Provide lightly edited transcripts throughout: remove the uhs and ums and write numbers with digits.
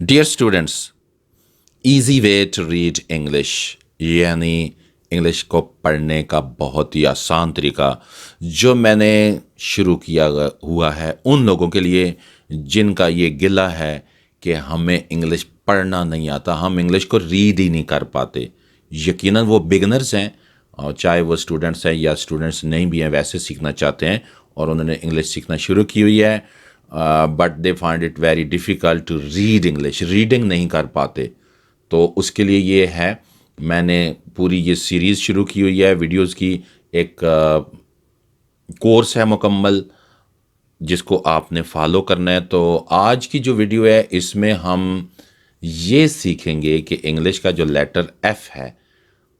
Dear students, easy way to read English, یعنی English کو پڑھنے کا بہت ہی آسان طریقہ جو میں نے شروع کیا ہوا ہے ان لوگوں کے لیے جن کا یہ گلہ ہے کہ ہمیں انگلش پڑھنا نہیں آتا، ہم انگلش کو ریڈ ہی نہیں کر پاتے۔ یقیناً وہ بگنرز ہیں، اور چاہے وہ اسٹوڈنٹس ہیں یا اسٹوڈنٹس نہیں بھی ہیں، ویسے سیکھنا چاہتے ہیں اور انہوں نے انگلش سیکھنا شروع کی ہوئی ہے، but they find it very difficult to read English, reading نہیں کر پاتے۔ تو اس کے لیے یہ ہے، میں نے پوری یہ سیریز شروع کی ہوئی ہے ویڈیوز کی، ایک کورس ہے مکمل جس کو آپ نے فالو کرنا ہے۔ تو آج کی جو ویڈیو ہے اس میں ہم یہ سیکھیں گے کہ انگلش کا جو لیٹر ایف ہے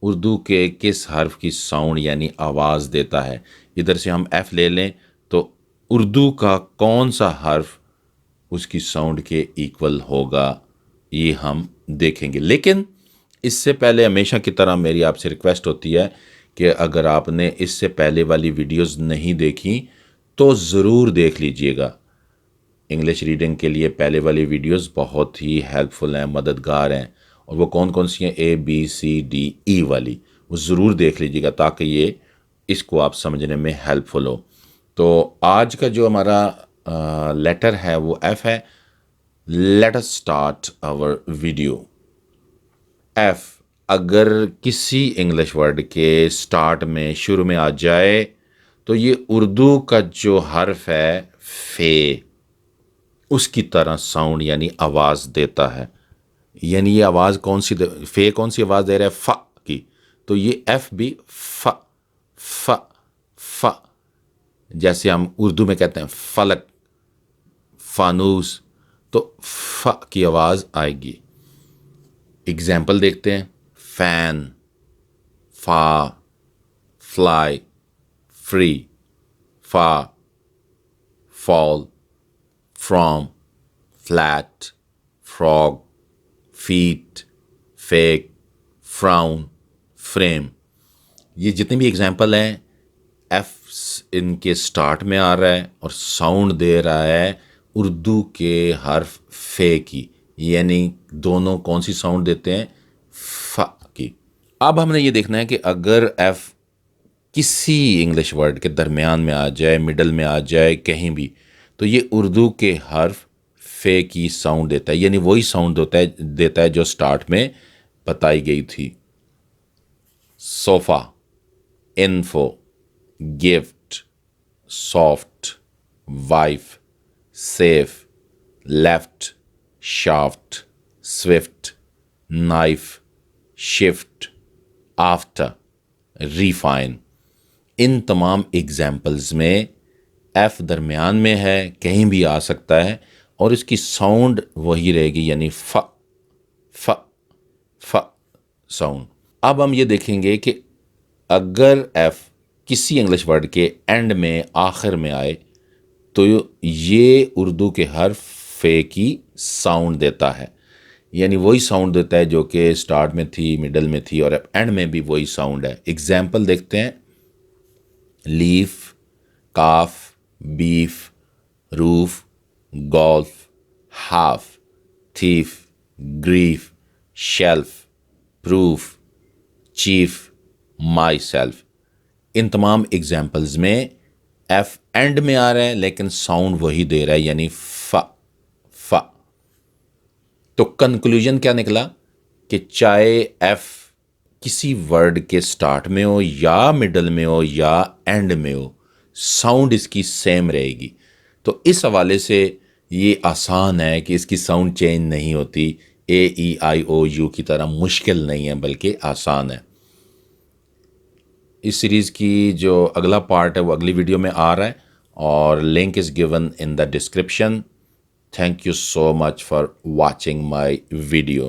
اردو کے کس حرف کی ساؤنڈ یعنی آواز دیتا ہے۔ ادھر سے ہم ایف لے لیں تو اردو کا کون سا حرف اس کی ساؤنڈ کے ایکول ہوگا، یہ ہم دیکھیں گے۔ لیکن اس سے پہلے ہمیشہ کی طرح میری آپ سے ریکویسٹ ہوتی ہے کہ اگر آپ نے اس سے پہلے والی ویڈیوز نہیں دیکھی تو ضرور دیکھ لیجئے گا۔ انگلش ریڈنگ کے لیے پہلے والی ویڈیوز بہت ہی ہیلپ فل ہیں، مددگار ہیں، اور وہ کون کون سی ہیں، اے بی سی ڈی ای والی، وہ ضرور دیکھ لیجئے گا تاکہ یہ اس کو آپ سمجھنے میں ہیلپ فل ہو۔ تو آج کا جو ہمارا لیٹر ہے وہ ایف ہے۔ Let us start our video. F اگر کسی انگلش ورڈ کے سٹارٹ میں شروع میں آ جائے تو یہ اردو کا جو حرف ہے فے، اس کی طرح ساؤنڈ یعنی آواز دیتا ہے۔ یعنی یہ آواز کون سی فے کون سی آواز دے رہا ہے، ف کی، تو یہ ایف بھی ف ف ف، جیسے ہم اردو میں کہتے ہیں فلک، فانوس، تو ف کی آواز آئے گی۔ اگزامپل دیکھتے ہیں، فین، فا، فلائی، فری، فا، fall, from, flat, frog, fat, fake, frown, frame. یہ جتنے بھی اگزامپل ہیں ایف ان کے سٹارٹ میں آ رہا ہے اور ساؤنڈ دے رہا ہے اردو کے حرف فے کی، یعنی دونوں کون سی ساؤنڈ دیتے ہیں، ف کی۔ اب ہم نے یہ دیکھنا ہے کہ اگر ایف کسی انگلش ورڈ کے درمیان میں آ جائے، مڈل میں آ جائے، کہیں بھی، تو یہ اردو کے حرف فے کی ساؤنڈ دیتا ہے، یعنی وہی ساؤنڈ دیتا ہے جو سٹارٹ میں بتائی گئی تھی۔ Sofa, info, gift, soft, wife, safe, left, shaft, soft, knife, shift, after, refine. ان تمام ایگزامپلز میں ایف درمیان میں ہے، کہیں بھی آ سکتا ہے، اور اس کی ساؤنڈ وہی رہے گی، یعنی ف ف ف ساؤنڈ۔ اب ہم یہ دیکھیں گے کہ اگر ایف کسی انگلش ورڈ کے اینڈ میں، آخر میں آئے تو یہ اردو کے حرف فے کی ساؤنڈ دیتا ہے، یعنی وہی ساؤنڈ دیتا ہے جو کہ سٹارٹ میں تھی، مڈل میں تھی، اور اینڈ میں بھی وہی ساؤنڈ ہے۔ اگزامپل دیکھتے ہیں، leaf, calf, beef, roof, golf, half, thief, grief, shelf, proof, chief, myself. ان تمام ایگزامپلز میں ایف اینڈ میں آ رہا ہے لیکن ساؤنڈ وہی دے رہا ہے، یعنی ف ف۔ تو کنکلوژن کیا نکلا کہ چاہے ایف کسی ورڈ کے سٹارٹ میں ہو یا مڈل میں ہو یا اینڈ میں ہو، ساؤنڈ اس کی سیم رہے گی۔ تو اس حوالے سے یہ آسان ہے کہ اس کی ساؤنڈ چینج نہیں ہوتی، اے ای آئی او یو کی طرح مشکل نہیں ہے بلکہ آسان ہے۔ اس سیریز کی جو اگلا پارٹ ہے وہ اگلی ویڈیو میں آ رہا ہے، اور link is given in the description. Thank you so much for watching my video.